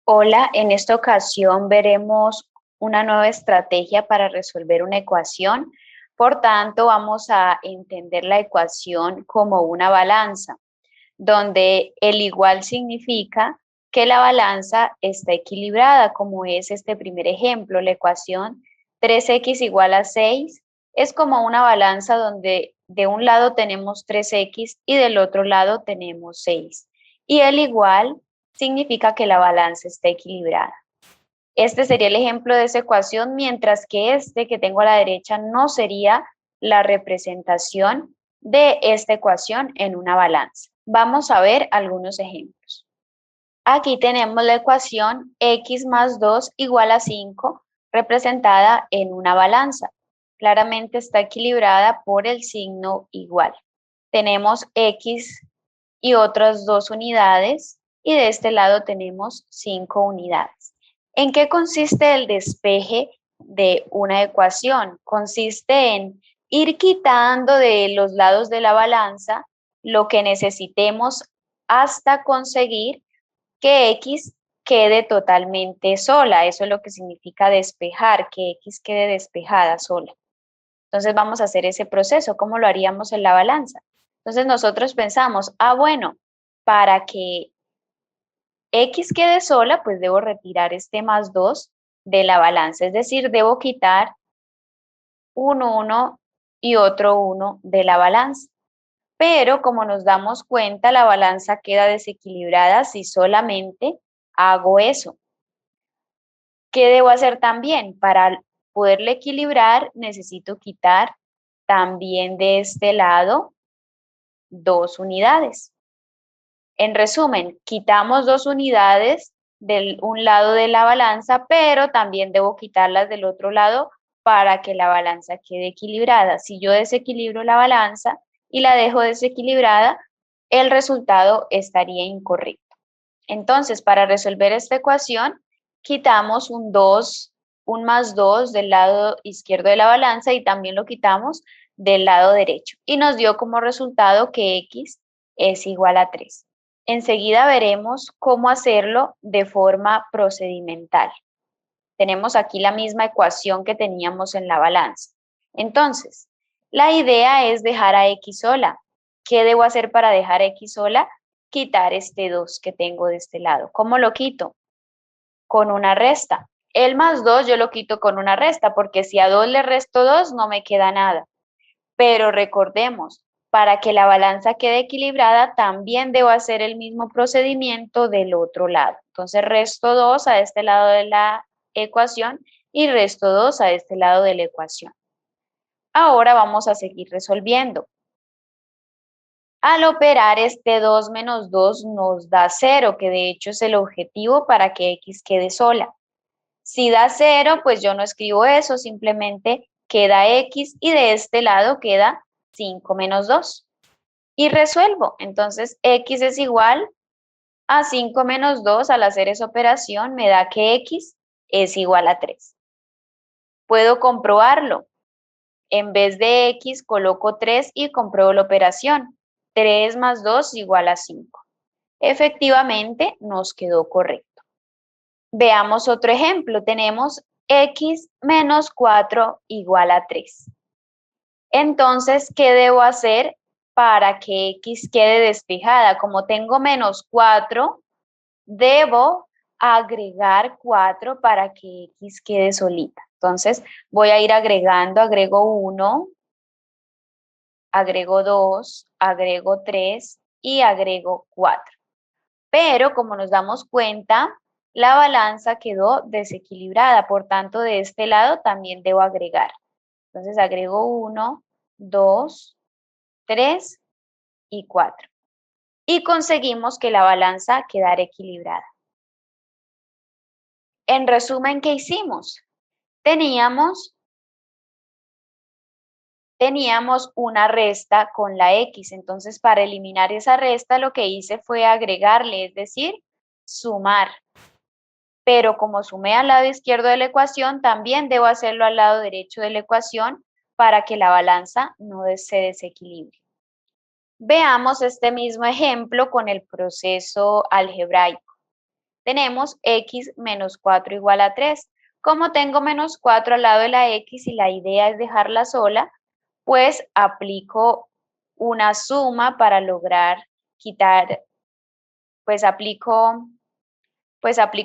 Hola, en esta ocasión veremos una nueva estrategia para resolver una ecuación. Por tanto, vamos a entender la ecuación como una balanza, donde el igual significa que la balanza está equilibrada, como es este primer ejemplo. La ecuación 3x igual a 6 es como una balanza donde de un lado tenemos 3x y del otro lado tenemos 6. Y el igual significa que la balanza está equilibrada. Este sería el ejemplo de esa ecuación, mientras que este que tengo a la derecha no sería la representación de esta ecuación en una balanza. Vamos a ver algunos ejemplos. Aquí tenemos la ecuación x más 2 igual a 5 representada en una balanza. Claramente está equilibrada por el signo igual. Tenemos x y otras 2 unidades y de este lado tenemos 5 unidades. ¿En qué consiste el despeje de una ecuación? Consiste en ir quitando de los lados de la balanza lo que necesitemos hasta conseguir que X quede totalmente sola. Eso es lo que significa despejar, que X quede despejada sola. Entonces vamos a hacer ese proceso. ¿Cómo lo haríamos en la balanza? Entonces nosotros pensamos, bueno, para que X quede sola, pues debo retirar este más 2 de la balanza. Es decir, debo quitar un 1 y otro 1 de la balanza. Pero como nos damos cuenta, la balanza queda desequilibrada si solamente hago eso. ¿Qué debo hacer también? Para poderle equilibrar, necesito quitar también de este lado 2 unidades. En resumen, quitamos 2 unidades de un lado de la balanza, pero también debo quitarlas del otro lado para que la balanza quede equilibrada. Si yo desequilibro la balanza y la dejo desequilibrada, el resultado estaría incorrecto. Entonces, para resolver esta ecuación, quitamos un más 2 del lado izquierdo de la balanza y también lo quitamos del lado derecho. Y nos dio como resultado que x es igual a 3. Enseguida veremos cómo hacerlo de forma procedimental. Tenemos aquí la misma ecuación que teníamos en la balanza. Entonces, la idea es dejar a x sola. ¿Qué debo hacer para dejar a x sola? Quitar este 2 que tengo de este lado. ¿Cómo lo quito? Con una resta. El más 2 yo lo quito con una resta, porque si a 2 le resto 2 no me queda nada. Pero recordemos, para que la balanza quede equilibrada, también debo hacer el mismo procedimiento del otro lado. Entonces resto 2 a este lado de la ecuación y resto 2 a este lado de la ecuación. Ahora vamos a seguir resolviendo. Al operar este 2 menos 2 nos da 0, que de hecho es el objetivo para que x quede sola. Si da 0, pues yo no escribo eso, simplemente queda x y de este lado queda 5 menos 2. Y resuelvo. Entonces, x es igual a 5 menos 2. Al hacer esa operación me da que x es igual a 3. Puedo comprobarlo. En vez de x coloco 3 y compruebo la operación. 3 más 2 igual a 5. Efectivamente, nos quedó correcto. Veamos otro ejemplo. Tenemos x menos 4 igual a 3. Entonces, ¿qué debo hacer para que x quede despejada? Como tengo menos 4, debo agregar 4 para que x quede solita. Entonces, voy a ir agregando, agrego 1, agrego 2, agrego 3 y agrego 4. Pero como nos damos cuenta, la balanza quedó desequilibrada, por tanto, de este lado también debo agregar. Entonces, agrego 1, 2, 3 y 4. Y conseguimos que la balanza quedara equilibrada. En resumen, ¿qué hicimos? Teníamos una resta con la X, entonces para eliminar esa resta lo que hice fue agregarle, es decir, sumar. Pero como sumé al lado izquierdo de la ecuación, también debo hacerlo al lado derecho de la ecuación para que la balanza no se desequilibre. Veamos este mismo ejemplo con el proceso algebraico. tenemos x menos 4 igual a 3. Como tengo menos 4 al lado de la x y la idea es dejarla sola, pues aplico una suma para lograr quitar, pues aplico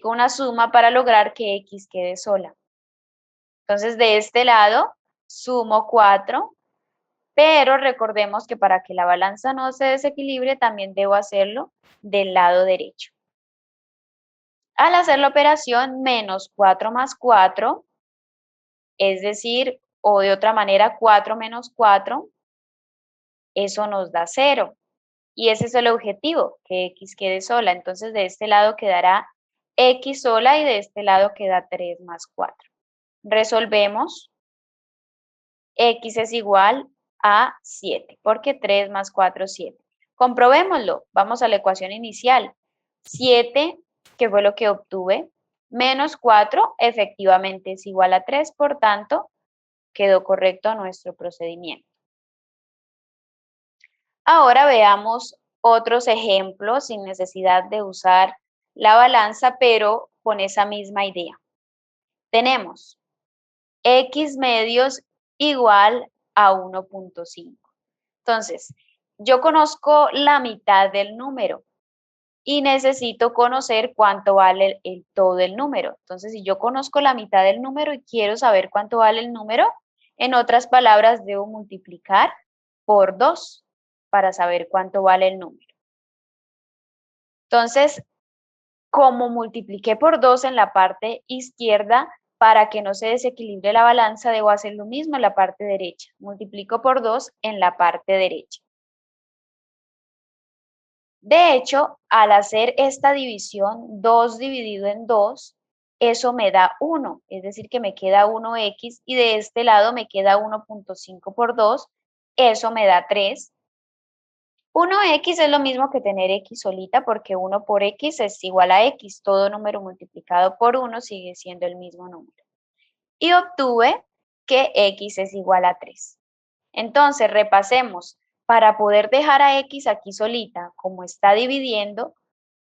una suma para lograr que x quede sola. Entonces, de este lado, sumo 4, pero recordemos que para que la balanza no se desequilibre, también debo hacerlo del lado derecho. Al hacer la operación, menos 4 más 4, es decir, o de otra manera, 4 menos 4, eso nos da 0. Y ese es el objetivo, que x quede sola. Entonces, de este lado quedará x sola y de este lado queda 3 más 4. Resolvemos. X es igual a 7, porque 3 más 4 es 7. Comprobémoslo. Vamos a la ecuación inicial. 7, que fue lo que obtuve, menos 4, efectivamente es igual a 3, por tanto, quedó correcto nuestro procedimiento. Ahora veamos otros ejemplos sin necesidad de usar la balanza, pero con esa misma idea. Tenemos x medios igual a 1.5. Entonces, yo conozco la mitad del número y necesito conocer cuánto vale todo el número. Entonces, si yo conozco la mitad del número y quiero saber cuánto vale el número, en otras palabras, debo multiplicar por 2 para saber cuánto vale el número. Entonces, como multipliqué por 2 en la parte izquierda, para que no se desequilibre la balanza, debo hacer lo mismo en la parte derecha. Multiplico por 2 en la parte derecha. De hecho, al hacer esta división, 2 dividido en 2, eso me da 1, es decir, que me queda 1x y de este lado me queda 1.5 por 2, eso me da 3. 1x es lo mismo que tener x solita porque 1 por x es igual a x. Todo número multiplicado por 1 sigue siendo el mismo número. Y obtuve que x es igual a 3. Entonces, repasemos. Para poder dejar a x aquí solita, como está dividiendo,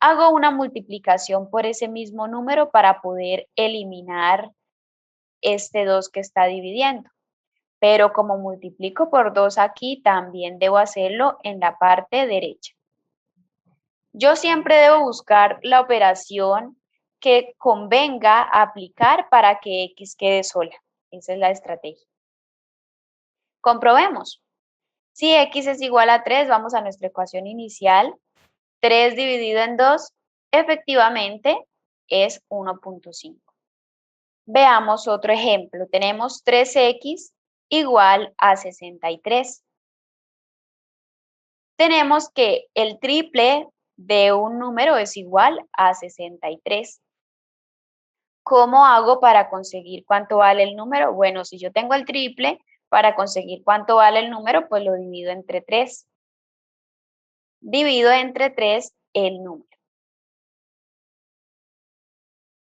hago una multiplicación por ese mismo número para poder eliminar este 2 que está dividiendo. Pero como multiplico por 2 aquí, también debo hacerlo en la parte derecha. Yo siempre debo buscar la operación que convenga aplicar para que x quede sola. Esa es la estrategia. Comprobemos. Si x es igual a 3, vamos a nuestra ecuación inicial. 3 dividido en 2, efectivamente, es 1.5. Veamos otro ejemplo. Tenemos 3x igual a 63. Tenemos que el triple de un número es igual a 63. ¿Cómo hago para conseguir cuánto vale el número? Bueno, si yo tengo el triple, para conseguir cuánto vale el número, pues lo divido entre 3. Divido entre 3 el número.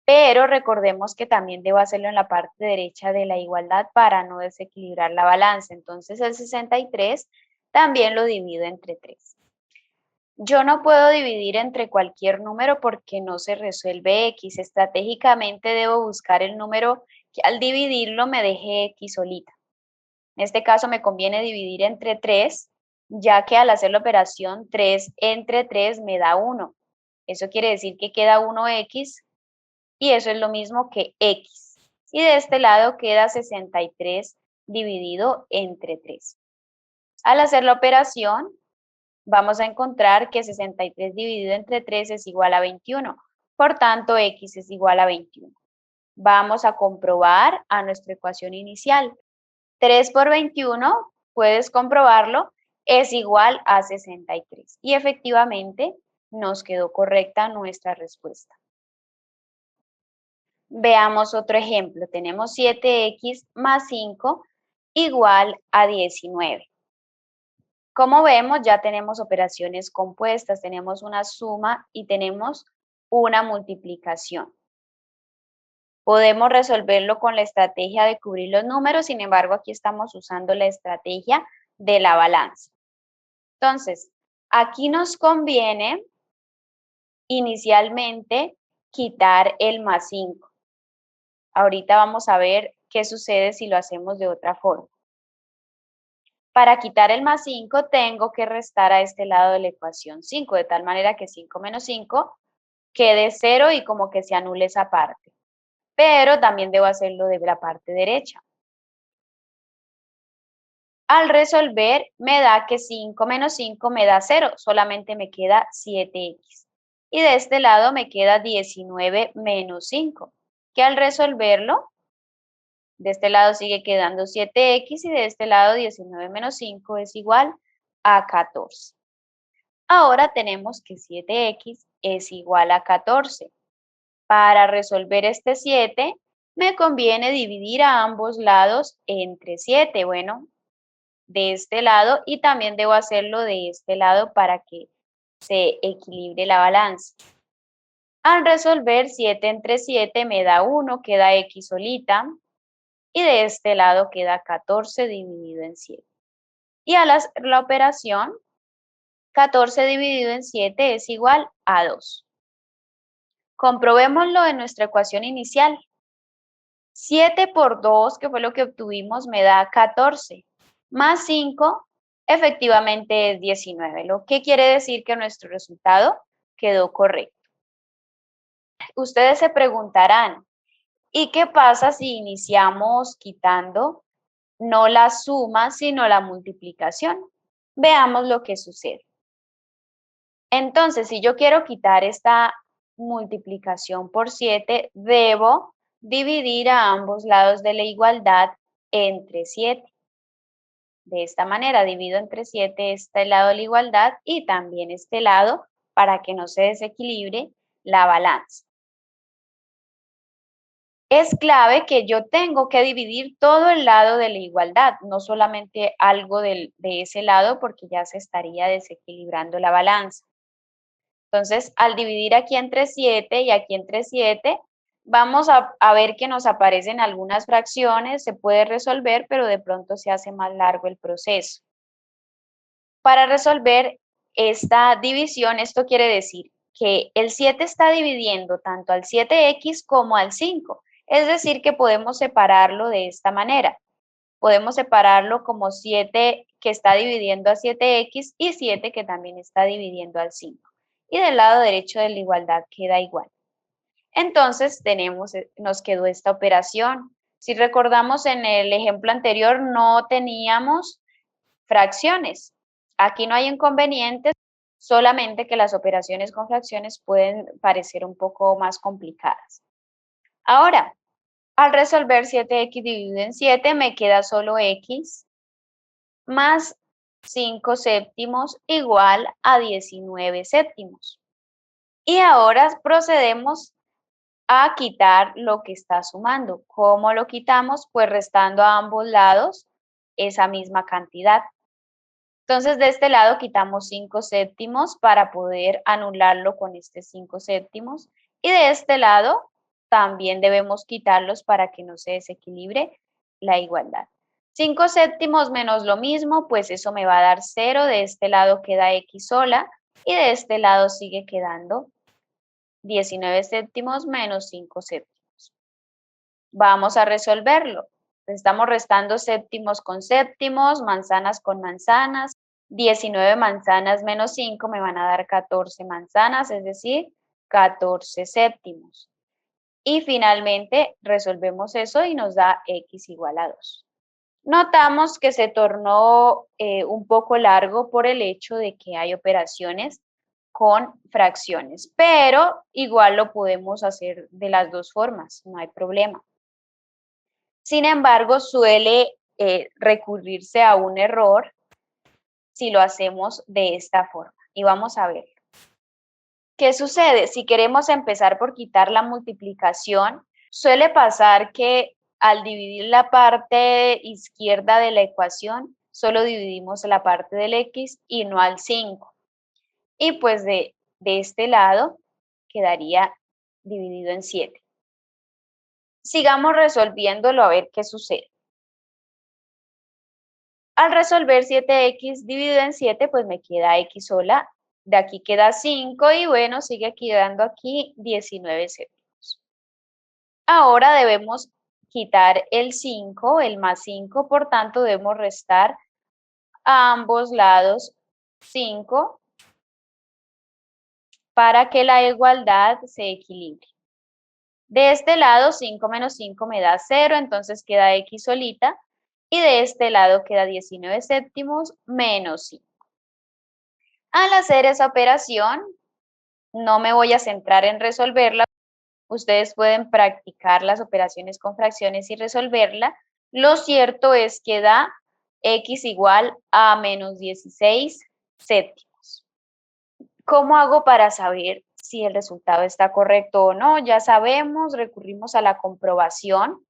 Pero recordemos que también debo hacerlo en la parte derecha de la igualdad para no desequilibrar la balanza. Entonces el 63 también lo divido entre 3. Yo no puedo dividir entre cualquier número porque no se resuelve x. Estratégicamente debo buscar el número que al dividirlo me deje x solita. En este caso me conviene dividir entre 3, ya que al hacer la operación 3 entre 3 me da 1. Eso quiere decir que queda 1x y eso es lo mismo que x. Y de este lado queda 63 dividido entre 3. Al hacer la operación, vamos a encontrar que 63 dividido entre 3 es igual a 21. Por tanto, x es igual a 21. Vamos a comprobar a nuestra ecuación inicial. 3 por 21, puedes comprobarlo, es igual a 63. Y efectivamente, nos quedó correcta nuestra respuesta. Veamos otro ejemplo. Tenemos 7x más 5 igual a 19. Como vemos, ya tenemos operaciones compuestas, tenemos una suma y tenemos una multiplicación. Podemos resolverlo con la estrategia de cubrir los números, sin embargo, aquí estamos usando la estrategia de la balanza. Entonces, aquí nos conviene inicialmente quitar el más 5. Ahorita vamos a ver qué sucede si lo hacemos de otra forma. Para quitar el más 5 tengo que restar a este lado de la ecuación 5, de tal manera que 5 menos 5 quede 0 y como que se anule esa parte. Pero también debo hacerlo de la parte derecha. Al resolver me da que 5 menos 5 me da 0, solamente me queda 7x. Y de este lado me queda 19 menos 5, que al resolverlo, de este lado sigue quedando 7x y de este lado 19 menos 5 es igual a 14. Ahora tenemos que 7x es igual a 14. Para resolver este 7, me conviene dividir a ambos lados entre 7. Bueno, de este lado y también debo hacerlo de este lado para que se equilibre la balanza. Al resolver 7 entre 7 me da 1, queda x solita y de este lado queda 14 dividido en 7. Y a la operación 14 dividido en 7 es igual a 2. Comprobémoslo en nuestra ecuación inicial. 7 por 2, que fue lo que obtuvimos, me da 14. Más 5, efectivamente es 19, lo que quiere decir que nuestro resultado quedó correcto. Ustedes se preguntarán, ¿y qué pasa si iniciamos quitando no la suma, sino la multiplicación? Veamos lo que sucede. Entonces, si yo quiero quitar esta multiplicación por 7, debo dividir a ambos lados de la igualdad entre 7. De esta manera divido entre 7 este lado de la igualdad y también este lado para que no se desequilibre la balanza. Es clave que yo tengo que dividir todo el lado de la igualdad, no solamente algo de ese lado porque ya se estaría desequilibrando la balanza. Entonces, al dividir aquí entre 7 y aquí entre 7, vamos a ver que nos aparecen algunas fracciones, se puede resolver, pero de pronto se hace más largo el proceso. Para resolver esta división, esto quiere decir que el 7 está dividiendo tanto al 7x como al 5. Es decir, que podemos separarlo de esta manera. Podemos separarlo como 7 que está dividiendo a 7x y 7 que también está dividiendo al 5. Y del lado derecho de la igualdad queda igual. Entonces nos quedó esta operación. Si recordamos en el ejemplo anterior no teníamos fracciones. Aquí no hay inconvenientes, solamente que las operaciones con fracciones pueden parecer un poco más complicadas. Ahora, al resolver 7x dividido en 7, me queda solo x más 5 séptimos igual a 19 séptimos. Y ahora procedemos a quitar lo que está sumando. ¿Cómo lo quitamos? Pues restando a ambos lados esa misma cantidad. Entonces, de este lado quitamos 5 séptimos para poder anularlo con este 5 séptimos. Y de este lado también debemos quitarlos para que no se desequilibre la igualdad. 5 séptimos menos lo mismo, pues eso me va a dar 0. De este lado queda x sola y de este lado sigue quedando 19 séptimos menos 5 séptimos. Vamos a resolverlo. Estamos restando séptimos con séptimos, manzanas con manzanas. 19 manzanas menos 5 me van a dar 14 manzanas, es decir, 14 séptimos. Y finalmente resolvemos eso y nos da x igual a 2. Notamos que se tornó un poco largo por el hecho de que hay operaciones con fracciones, pero igual lo podemos hacer de las dos formas, no hay problema. Sin embargo, suele recurrirse a un error si lo hacemos de esta forma. Y vamos a ver. ¿Qué sucede? Si queremos empezar por quitar la multiplicación, suele pasar que al dividir la parte izquierda de la ecuación, solo dividimos la parte del x y no al 5. Y pues de este lado quedaría dividido en 7. Sigamos resolviéndolo a ver qué sucede. Al resolver 7x dividido en 7, pues me queda x sola De aquí queda 5 y bueno, sigue quedando aquí 19 séptimos. Ahora debemos quitar el 5, el más 5, por tanto debemos restar a ambos lados 5 para que la igualdad se equilibre. De este lado 5 menos 5 me da 0, entonces queda x solita. Y de este lado queda 19 séptimos menos 5. Al hacer esa operación, no me voy a centrar en resolverla. Ustedes pueden practicar las operaciones con fracciones y resolverla. Lo cierto es que da x igual a menos 16 séptimos. ¿Cómo hago para saber si el resultado está correcto o no? Ya sabemos, recurrimos a la comprobación.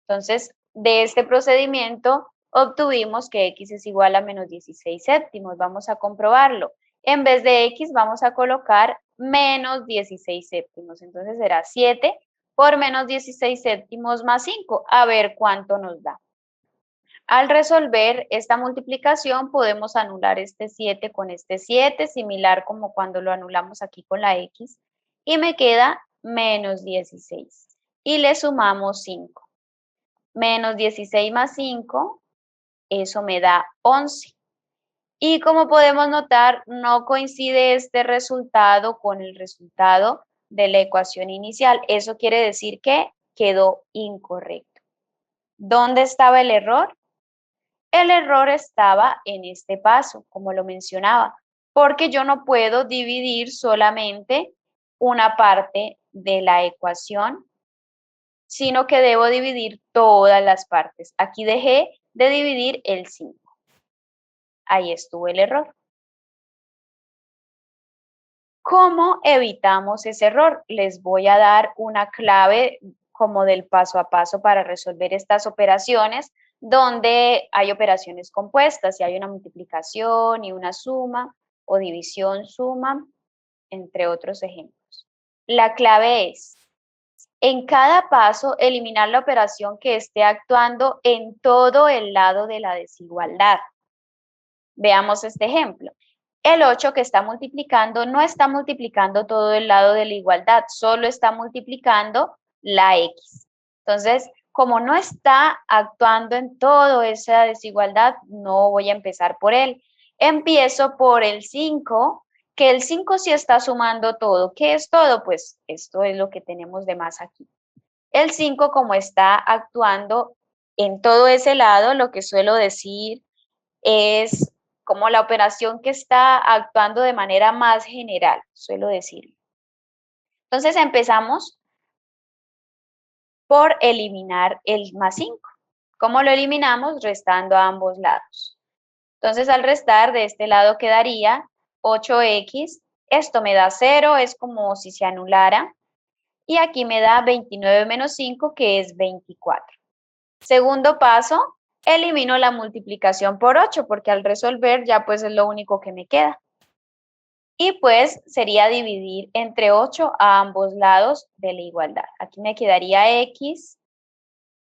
Entonces, de este procedimiento obtuvimos que x es igual a menos 16 séptimos. Vamos a comprobarlo. En vez de x vamos a colocar menos 16 séptimos. Entonces será 7 por menos 16 séptimos más 5. A ver cuánto nos da. Al resolver esta multiplicación podemos anular este 7 con este 7, similar como cuando lo anulamos aquí con la x. Y me queda menos 16. Y le sumamos 5. Menos 16 más 5, eso me da 11. Y como podemos notar, no coincide este resultado con el resultado de la ecuación inicial. Eso quiere decir que quedó incorrecto. ¿Dónde estaba el error? El error estaba en este paso, como lo mencionaba, porque yo no puedo dividir solamente una parte de la ecuación, sino que debo dividir todas las partes. Aquí dejé de dividir el 5. Ahí estuvo el error. ¿Cómo evitamos ese error? Les voy a dar una clave como del paso a paso para resolver estas operaciones, donde hay operaciones compuestas, si hay una multiplicación y una suma, o división, suma, entre otros ejemplos. La clave es, en cada paso, eliminar la operación que esté actuando en todo el lado de la desigualdad. Veamos este ejemplo. El 8 que está multiplicando no está multiplicando todo el lado de la igualdad, solo está multiplicando la x. Entonces, como no está actuando en toda esa desigualdad, no voy a empezar por él. Empiezo por el 5, que el 5 sí está sumando todo. ¿Qué es todo? Pues esto es lo que tenemos de más aquí. El 5, como está actuando en todo ese lado, lo que suelo decir es como la operación que está actuando de manera más general, suelo decir. Entonces empezamos por eliminar el más 5. ¿Cómo lo eliminamos? Restando a ambos lados. Entonces al restar de este lado quedaría 8x, esto me da 0, es como si se anulara, y aquí me da 29 menos 5, que es 24. Segundo paso, elimino la multiplicación por 8, porque al resolver ya pues es lo único que me queda. Y pues sería dividir entre 8 a ambos lados de la igualdad. Aquí me quedaría x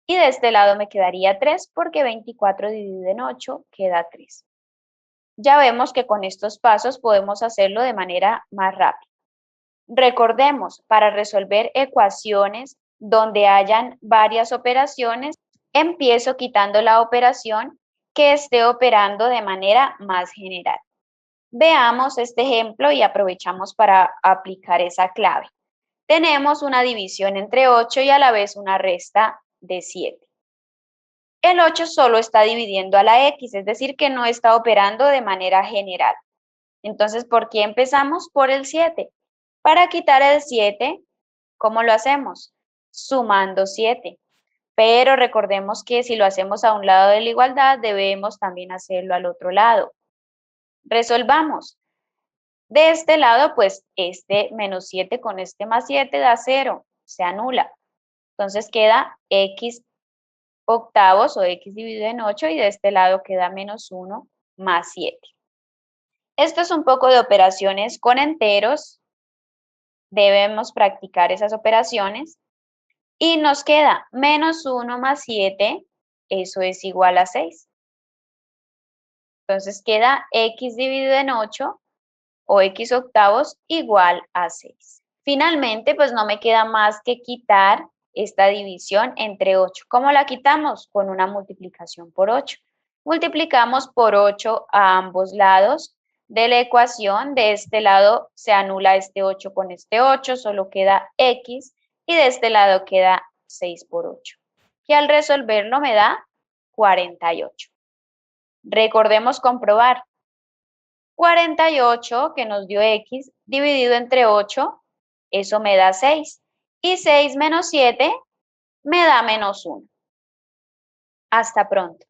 y de este lado me quedaría 3 porque 24 dividido en 8 queda 3. Ya vemos que con estos pasos podemos hacerlo de manera más rápida. Recordemos, para resolver ecuaciones donde hayan varias operaciones, empiezo quitando la operación que esté operando de manera más general. Veamos este ejemplo y aprovechamos para aplicar esa clave. Tenemos una división entre 8 y a la vez una resta de 7. El 8 solo está dividiendo a la x, es decir, que no está operando de manera general. Entonces, ¿por qué empezamos? Por el 7. Para quitar el 7, ¿cómo lo hacemos? Sumando 7. Pero recordemos que si lo hacemos a un lado de la igualdad, debemos también hacerlo al otro lado. Resolvamos. De este lado, pues este menos 7 con este más 7 da 0, se anula. Entonces queda x octavos o x dividido en 8 y de este lado queda menos 1 más 7. Esto es un poco de operaciones con enteros. Debemos practicar esas operaciones. Y nos queda menos 1 más 7, eso es igual a 6. Entonces queda x dividido en 8 o x octavos igual a 6. Finalmente, pues no me queda más que quitar esta división entre 8. ¿Cómo la quitamos? Con una multiplicación por 8. Multiplicamos por 8 a ambos lados de la ecuación. De este lado se anula este 8 con este 8, solo queda x, y de este lado queda 6 por 8. Y al resolverlo me da 48. Recordemos comprobar. 48 que nos dio x dividido entre 8, eso me da 6. Y 6 menos 7 me da menos 1. Hasta pronto.